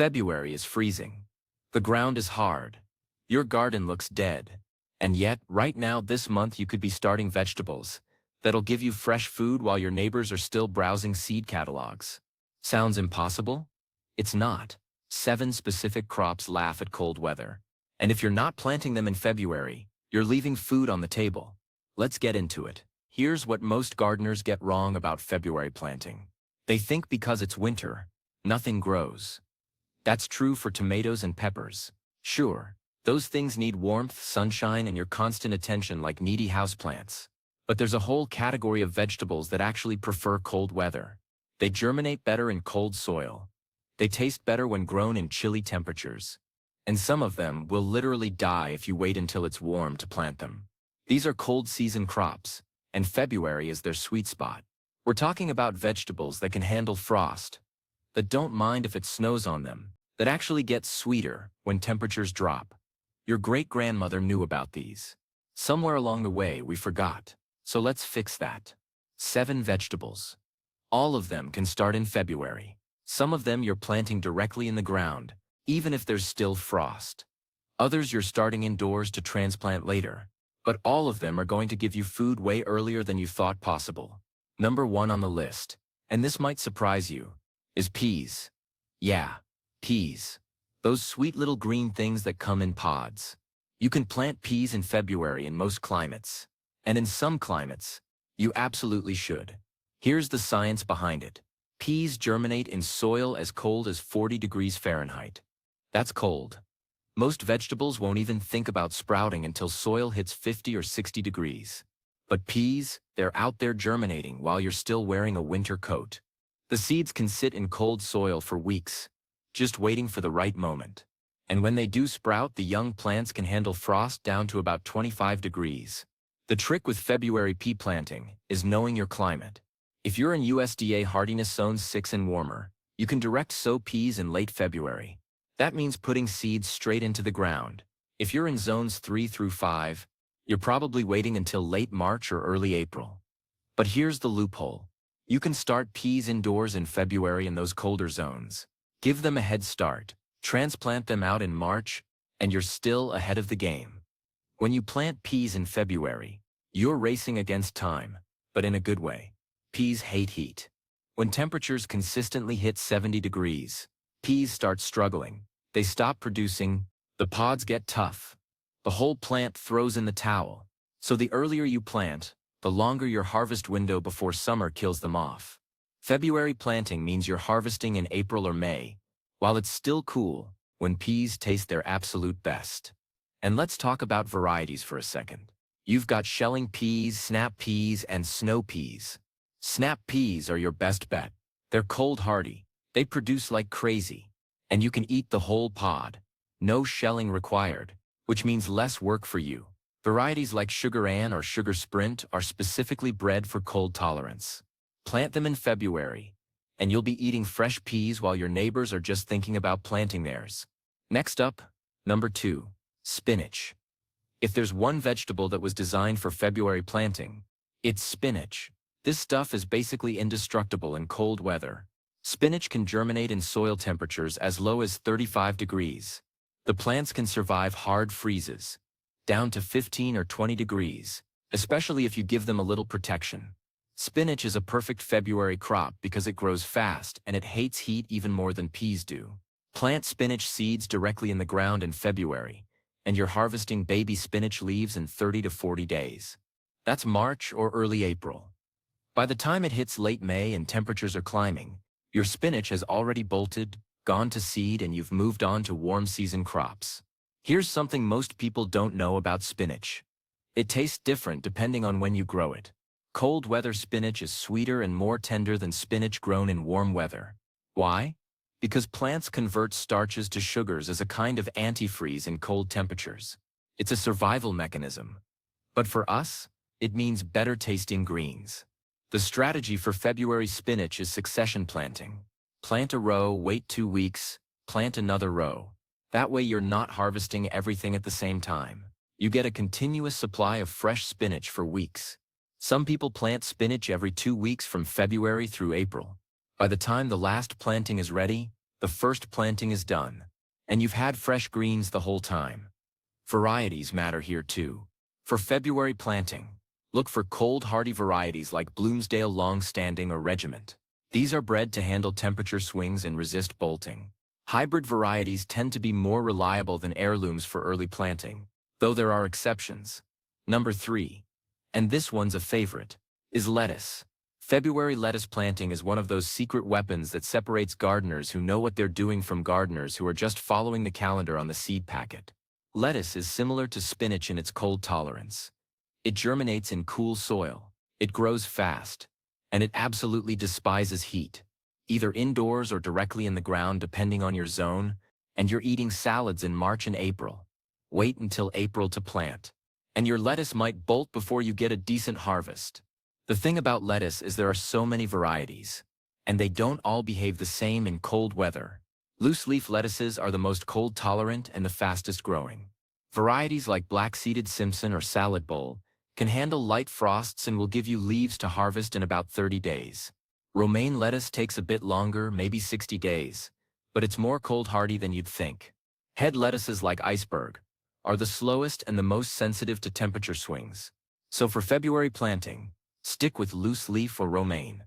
February is freezing. The ground is hard. Your garden looks dead. And yet, right now this month you could be starting vegetables that'll give you fresh food while your neighbors are still browsing seed catalogs. Sounds impossible? It's not. 7 specific crops laugh at cold weather. And if you're not planting them in February, you're leaving food on the table. Let's get into it. Here's what most gardeners get wrong about February planting. They think because it's winter, nothing grows. That's true for tomatoes and peppers. Sure, those things need warmth, sunshine, and your constant attention like needy houseplants. But there's a whole category of vegetables that actually prefer cold weather. They germinate better in cold soil. They taste better when grown in chilly temperatures. And some of them will literally die if you wait until it's warm to plant them. These are cold season crops, and February is their sweet spot. We're talking about vegetables that can handle frost, that don't mind if it snows on them, that actually get sweeter when temperatures drop. Your great-grandmother knew about these. Somewhere along the way we forgot, so let's fix that. 7 vegetables. All of them can start in February. Some of them you're planting directly in the ground, even if there's still frost. Others you're starting indoors to transplant later. But all of them are going to give you food way earlier than you thought possible. Number 1 on the list, and this might surprise you, is peas. Yeah, peas. Those sweet little green things that come in pods. You can plant peas in February in most climates. And in some climates, you absolutely should. Here's the science behind it. Peas germinate in soil as cold as 40 degrees Fahrenheit. That's cold. Most vegetables won't even think about sprouting until soil hits 50 or 60 degrees. But peas, they're out there germinating while you're still wearing a winter coat. The seeds can sit in cold soil for weeks, just waiting for the right moment. And when they do sprout, the young plants can handle frost down to about 25 degrees. The trick with February pea planting is knowing your climate. If you're in USDA hardiness zones 6 and warmer, you can direct sow peas in late February. That means putting seeds straight into the ground. If you're in zones 3 through 5, you're probably waiting until late March or early April. But here's the loophole. You can start peas indoors in February in those colder zones. Give them a head start, transplant them out in March, and you're still ahead of the game. When you plant peas in February, you're racing against time, but in a good way. Peas hate heat. When temperatures consistently hit 70 degrees, peas start struggling. They stop producing, the pods get tough. The whole plant throws in the towel. So the earlier you plant, the longer your harvest window before summer kills them off. February planting means you're harvesting in April or May, while it's still cool, when peas taste their absolute best. And let's talk about varieties for a second. You've got shelling peas, snap peas, and snow peas. Snap peas are your best bet. They're cold hardy. They produce like crazy. And you can eat the whole pod. No shelling required, which means less work for you. Varieties like Sugar Ann or Sugar Sprint are specifically bred for cold tolerance. Plant them in February, and you'll be eating fresh peas while your neighbors are just thinking about planting theirs. Next up, number 2, spinach. If there's one vegetable that was designed for February planting, it's spinach. This stuff is basically indestructible in cold weather. Spinach can germinate in soil temperatures as low as 35 degrees. The plants can survive hard freezes, down to 15 or 20 degrees, especially if you give them a little protection. Spinach is a perfect February crop because it grows fast and it hates heat even more than peas do. Plant spinach seeds directly in the ground in February, and you're harvesting baby spinach leaves in 30 to 40 days. That's March or early April. By the time it hits late May and temperatures are climbing, your spinach has already bolted, gone to seed, and you've moved on to warm season crops. Here's something most people don't know about spinach. It tastes different depending on when you grow it. Cold weather spinach is sweeter and more tender than spinach grown in warm weather. Why? Because plants convert starches to sugars as a kind of antifreeze in cold temperatures. It's a survival mechanism. But for us, it means better tasting greens. The strategy for February spinach is succession planting. Plant a row, wait 2 weeks, plant another row. That way you're not harvesting everything at the same time. You get a continuous supply of fresh spinach for weeks. Some people plant spinach every 2 weeks from February through April. By the time the last planting is ready, The first planting is done, and you've had fresh greens the whole time. Varieties matter here too. For February planting, look for cold-hardy varieties like Bloomsdale Long-Standing or Regiment. These are bred to handle temperature swings and resist bolting. Hybrid varieties tend to be more reliable than heirlooms for early planting, though there are exceptions. Number 3, and this one's a favorite, is lettuce. February lettuce planting is one of those secret weapons that separates gardeners who know what they're doing from gardeners who are just following the calendar on the seed packet. Lettuce is similar to spinach in its cold tolerance. It germinates in cool soil, it grows fast, and it absolutely despises heat, either indoors or directly in the ground depending on your zone, and you're eating salads in March and April. Wait until April to plant, and your lettuce might bolt before you get a decent harvest. The thing about lettuce is there are so many varieties, and they don't all behave the same in cold weather. Loose-leaf lettuces are the most cold-tolerant and the fastest-growing. Varieties like black-seeded Simpson or salad bowl can handle light frosts and will give you leaves to harvest in about 30 days. Romaine lettuce takes a bit longer, maybe 60 days, but it's more cold-hardy than you'd think. Head lettuces like iceberg are the slowest and the most sensitive to temperature swings. So for February planting, stick with loose leaf or romaine.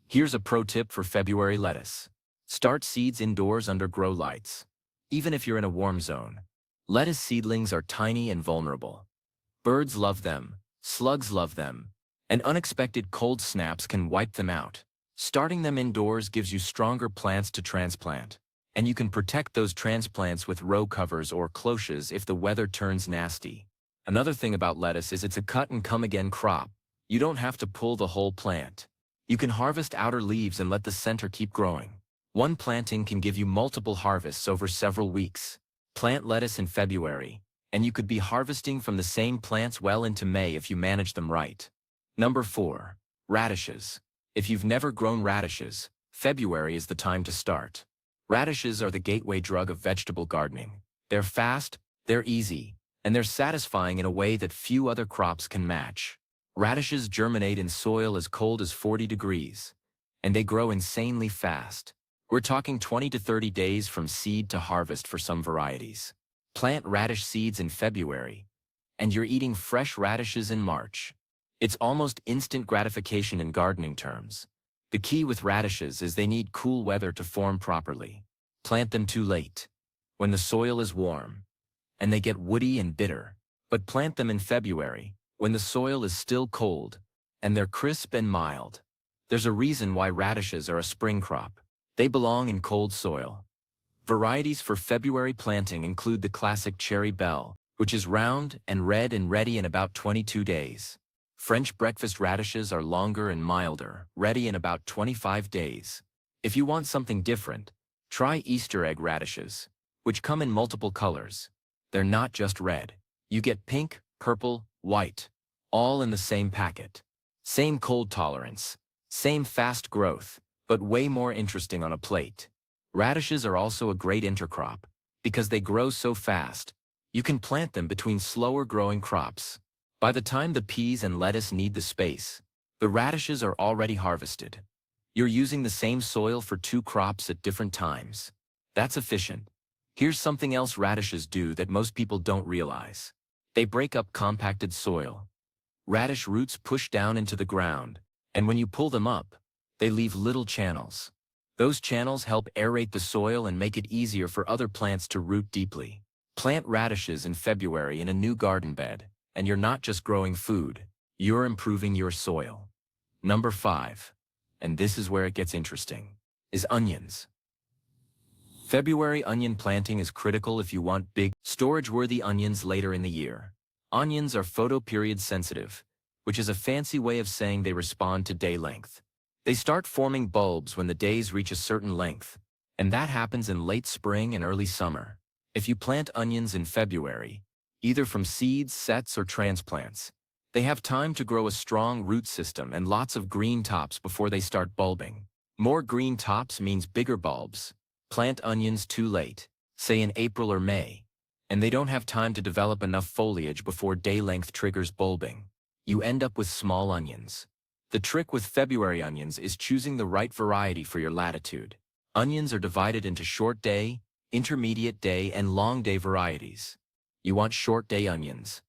Here's a pro tip for February lettuce. Start seeds indoors under grow lights. Even if you're in a warm zone, lettuce seedlings are tiny and vulnerable. Birds love them, slugs love them, and unexpected cold snaps can wipe them out. Starting them indoors gives you stronger plants to transplant, and you can protect those transplants with row covers or cloches if the weather turns nasty. Another thing about lettuce is it's a cut-and-come-again crop. You don't have to pull the whole plant. You can harvest outer leaves and let the center keep growing. One planting can give you multiple harvests over several weeks. Plant lettuce in February, and you could be harvesting from the same plants well into May if you manage them right. Number 4, radishes. If you've never grown radishes, February is the time to start. Radishes are the gateway drug of vegetable gardening. They're fast, they're easy, and they're satisfying in a way that few other crops can match. Radishes germinate in soil as cold as 40 degrees, and they grow insanely fast. We're talking 20 to 30 days from seed to harvest for some varieties. Plant radish seeds in February, and you're eating fresh radishes in March. It's almost instant gratification in gardening terms. The key with radishes is they need cool weather to form properly. Plant them too late, when the soil is warm, and they get woody and bitter. But plant them in February, when the soil is still cold, and they're crisp and mild. There's a reason why radishes are a spring crop. They belong in cold soil. Varieties for February planting include the classic Cherry Belle, which is round and red and ready in about 22 days. French breakfast radishes are longer and milder, ready in about 25 days. If you want something different, try Easter egg radishes, which come in multiple colors. They're not just red. You get pink, purple, white, all in the same packet. Same cold tolerance, same fast growth, but way more interesting on a plate. Radishes are also a great intercrop. Because they grow so fast, you can plant them between slower growing crops. By the time the peas and lettuce need the space, the radishes are already harvested. You're using the same soil for 2 crops at different times. That's efficient. Here's something else radishes do that most people don't realize. They break up compacted soil. Radish roots push down into the ground, and when you pull them up, they leave little channels. Those channels help aerate the soil and make it easier for other plants to root deeply. Plant radishes in February in a new garden bed, and you're not just growing food, you're improving your soil. Number 5, and this is where it gets interesting, is onions. February onion planting is critical if you want big, storage-worthy onions later in the year. Onions are photoperiod sensitive, which is a fancy way of saying they respond to day length. They start forming bulbs when the days reach a certain length, and that happens in late spring and early summer. If you plant onions in February, either from seeds, sets, or transplants, they have time to grow a strong root system and lots of green tops before they start bulbing. More green tops means bigger bulbs. Plant onions too late, say in April or May, and they don't have time to develop enough foliage before day length triggers bulbing. You end up with small onions. The trick with February onions is choosing the right variety for your latitude. Onions are divided into short day, intermediate day, and long day varieties. You want short day onions.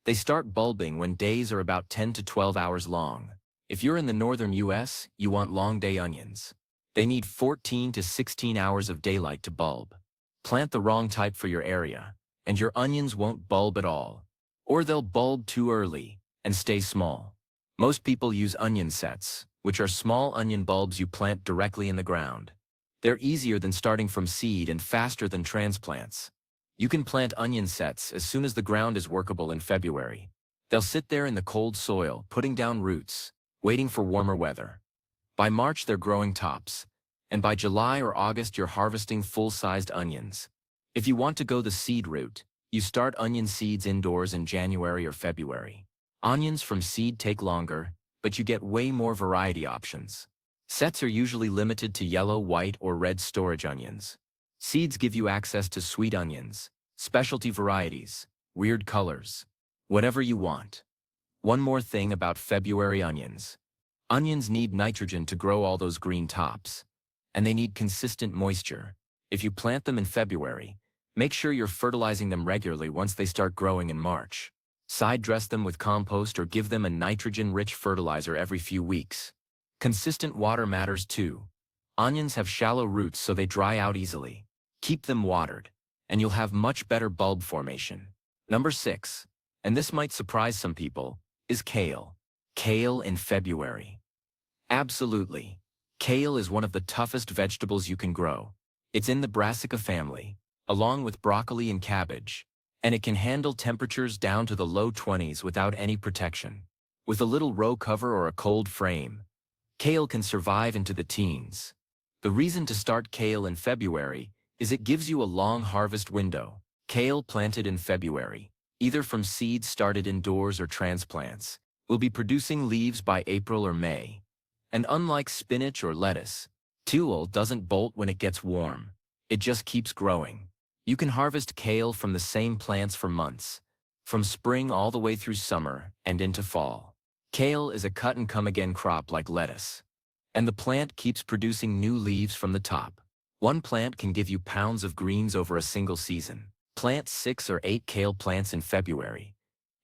They start bulbing when days are about 10 to 12 hours long. If you're in the northern US, you want long day onions. They need 14 to 16 hours of daylight to bulb. Plant the wrong type for your area, and your onions won't bulb at all. Or they'll bulb too early and stay small. Most people use onion sets, which are small onion bulbs you plant directly in the ground. They're easier than starting from seed and faster than transplants. You can plant onion sets as soon as the ground is workable in February. They'll sit there in the cold soil, putting down roots, waiting for warmer weather. By March, they're growing tops, and by July or August, you're harvesting full-sized onions. If you want to go the seed route, you start onion seeds indoors in January or February. Onions from seed take longer, but you get way more variety options. Sets are usually limited to yellow, white, or red storage onions. Seeds give you access to sweet onions, specialty varieties, weird colors, whatever you want. One more thing about February onions. Onions need nitrogen to grow all those green tops, and they need consistent moisture. If you plant them in February, make sure you're fertilizing them regularly once they start growing in March. Side dress them with compost or give them a nitrogen-rich fertilizer every few weeks. Consistent water matters too. Onions have shallow roots, so they dry out easily. Keep them watered, and you'll have much better bulb formation. Number 6, and this might surprise some people, is kale. Kale in February. Absolutely. Kale is one of the toughest vegetables you can grow. It's in the Brassica family, along with broccoli and cabbage, and it can handle temperatures down to the low 20s without any protection. With a little row cover or a cold frame, kale can survive into the teens. The reason to start kale in February is it gives you a long harvest window. Kale planted in February, either from seeds started indoors or transplants, will be producing leaves by April or May. And unlike spinach or lettuce, kale doesn't bolt when it gets warm. It just keeps growing. You can harvest kale from the same plants for months, from spring all the way through summer and into fall. Kale is a cut-and-come-again crop like lettuce, and the plant keeps producing new leaves from the top. One plant can give you pounds of greens over a single season. Plant 6 or 8 kale plants in February,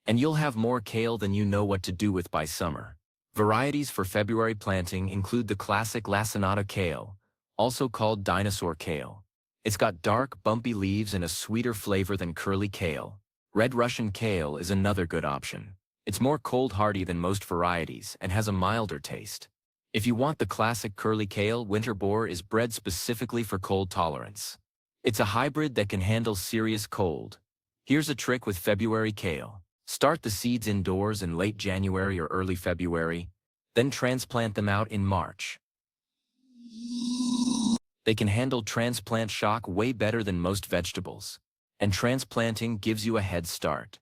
and you'll have more kale than you know what to do with by summer. Varieties for February planting include the classic lacinato kale, also called dinosaur kale. It's got dark, bumpy leaves and a sweeter flavor than curly kale. Red Russian kale is another good option. It's more cold-hardy than most varieties and has a milder taste. If you want the classic curly kale, winter boar is bred specifically for cold tolerance. It's a hybrid that can handle serious cold. Here's a trick with February kale. Start the seeds indoors in late January or early February, then transplant them out in March. They can handle transplant shock way better than most vegetables, and transplanting gives you a head start.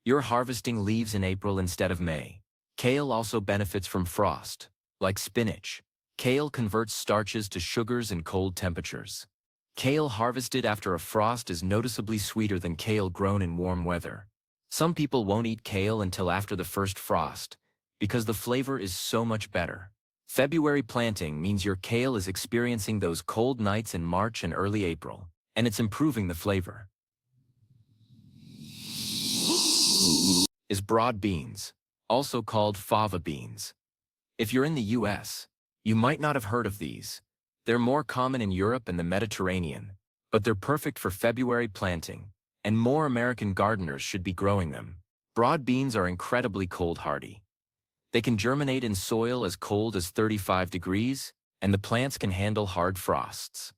You're harvesting leaves in April instead of May. Kale also benefits from frost. Like spinach, kale converts starches to sugars in cold temperatures. Kale harvested after a frost is noticeably sweeter than kale grown in warm weather. Some people won't eat kale until after the first frost, because the flavor is so much better. February planting means your kale is experiencing those cold nights in March and early April, and it's improving the flavor. Is broad beans, also called fava beans. If you're in the US, you might not have heard of these. They're more common in Europe and the Mediterranean, but they're perfect for February planting, and more American gardeners should be growing them. Broad beans are incredibly cold-hardy. They can germinate in soil as cold as 35 degrees, and the plants can handle hard frosts.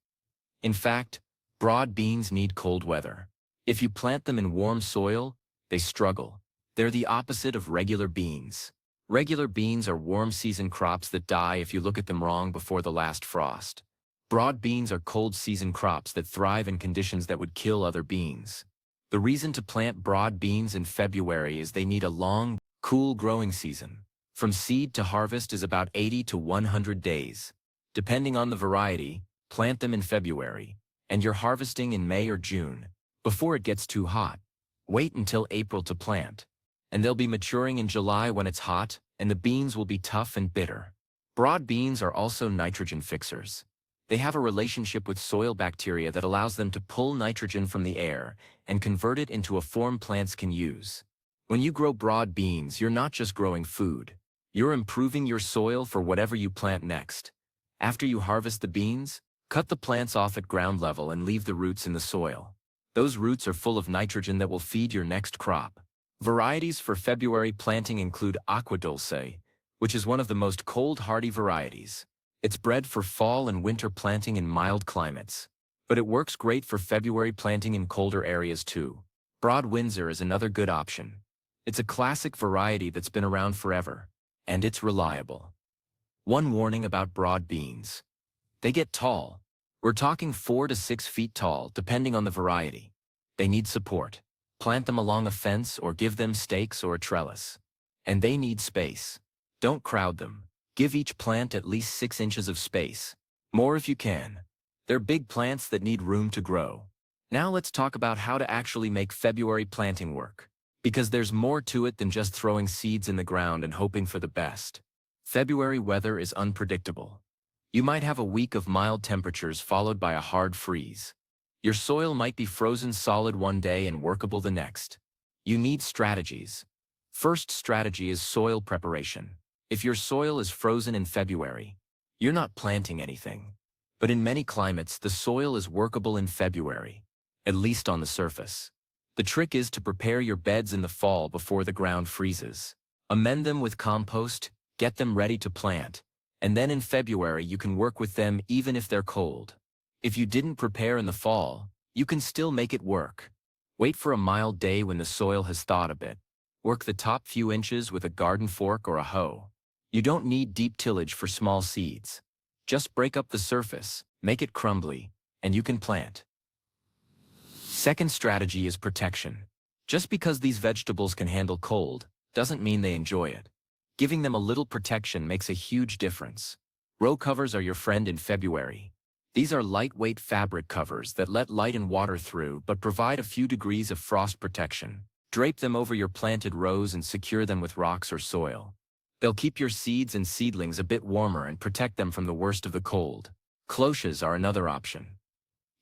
In fact, broad beans need cold weather. If you plant them in warm soil, they struggle. They're the opposite of regular beans. Regular beans are warm-season crops that die if you look at them wrong before the last frost. Broad beans are cold-season crops that thrive in conditions that would kill other beans. The reason to plant broad beans in February is they need a long, cool growing season. From seed to harvest is about 80 to 100 days. Depending on the variety, plant them in February, and you're harvesting in May or June, before it gets too hot. Wait until April to plant, and they'll be maturing in July when it's hot, and the beans will be tough and bitter. Broad beans are also nitrogen fixers. They have a relationship with soil bacteria that allows them to pull nitrogen from the air and convert it into a form plants can use. When you grow broad beans, you're not just growing food. You're improving your soil for whatever you plant next. After you harvest the beans, cut the plants off at ground level and leave the roots in the soil. Those roots are full of nitrogen that will feed your next crop. Varieties for February planting include Aqua Dulce, which is one of the most cold-hardy varieties. It's bred for fall and winter planting in mild climates, but it works great for February planting in colder areas too. Broad Windsor is another good option. It's a classic variety that's been around forever, and it's reliable. One warning about broad beans. They get tall. We're talking 4 to 6 feet tall, depending on the variety. They need support. Plant them along a fence or give them stakes or a trellis. And they need space. Don't crowd them. Give each plant at least 6 inches of space. More if you can. They're big plants that need room to grow. Now let's talk about how to actually make February planting work. Because there's more to it than just throwing seeds in the ground and hoping for the best. February weather is unpredictable. You might have a week of mild temperatures followed by a hard freeze. Your soil might be frozen solid one day and workable the next. You need strategies. First strategy is soil preparation. If your soil is frozen in February, you're not planting anything. But in many climates, the soil is workable in February, at least on the surface. The trick is to prepare your beds in the fall before the ground freezes. Amend them with compost, get them ready to plant, and then in February you can work with them even if they're cold. If you didn't prepare in the fall, you can still make it work. Wait for a mild day when the soil has thawed a bit. Work the top few inches with a garden fork or a hoe. You don't need deep tillage for small seeds. Just break up the surface, make it crumbly, and you can plant. Second strategy is protection. Just because these vegetables can handle cold, doesn't mean they enjoy it. Giving them a little protection makes a huge difference. Row covers are your friend in February. These are lightweight fabric covers that let light and water through but provide a few degrees of frost protection. Drape them over your planted rows and secure them with rocks or soil. They'll keep your seeds and seedlings a bit warmer and protect them from the worst of the cold. Cloches are another option.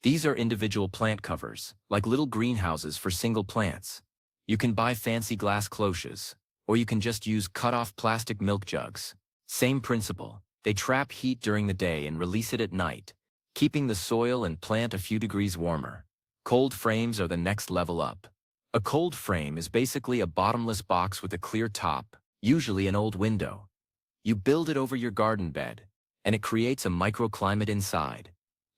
These are individual plant covers, like little greenhouses for single plants. You can buy fancy glass cloches, or you can just use cut-off plastic milk jugs. Same principle. They trap heat during the day and release it at night, keeping the soil and plant a few degrees warmer. Cold frames are the next level up. A cold frame is basically a bottomless box with a clear top, usually an old window. You build it over your garden bed, and it creates a microclimate inside.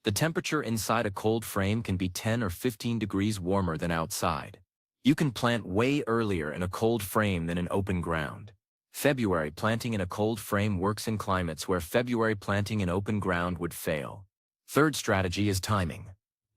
The temperature inside a cold frame can be 10 or 15 degrees warmer than outside. You can plant way earlier in a cold frame than in open ground. February planting in a cold frame works in climates where February planting in open ground would fail. Third strategy is timing.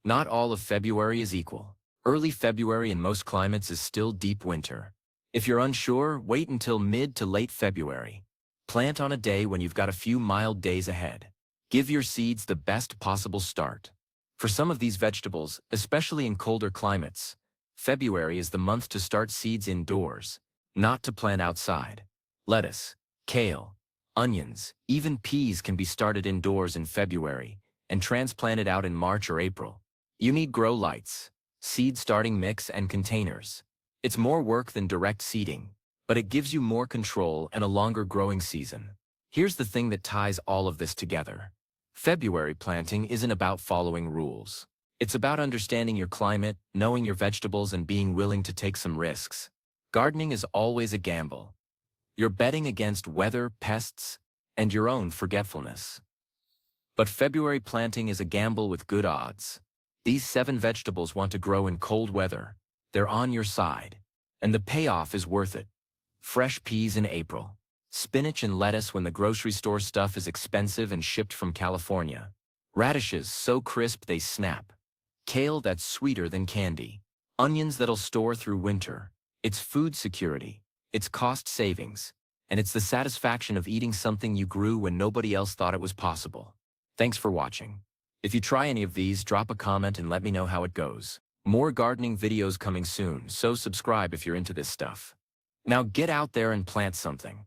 Not all of February is equal. Early February in most climates is still deep winter. If you're unsure, wait until mid to late February. Plant on a day when you've got a few mild days ahead. Give your seeds the best possible start. For some of these vegetables, especially in colder climates, February is the month to start seeds indoors, not to plant outside. Lettuce, kale, onions, even peas can be started indoors in February and transplanted out in March or April. You need grow lights, seed starting mix, and containers. It's more work than direct seeding, but it gives you more control and a longer growing season. Here's the thing that ties all of this together. February planting isn't about following rules. It's about understanding your climate, knowing your vegetables, and being willing to take some risks. Gardening is always a gamble. You're betting against weather, pests, and your own forgetfulness. But February planting is a gamble with good odds. These 7 vegetables want to grow in cold weather. They're on your side. And the payoff is worth it. Fresh peas in April. Spinach and lettuce when the grocery store stuff is expensive and shipped from California. Radishes so crisp they snap. Kale that's sweeter than candy. Onions that'll store through winter. It's food security. It's cost savings. And it's the satisfaction of eating something you grew when nobody else thought it was possible. Thanks for watching. If you try any of these, drop a comment and let me know how it goes. More gardening videos coming soon, so subscribe if you're into this stuff. Now get out there and plant something.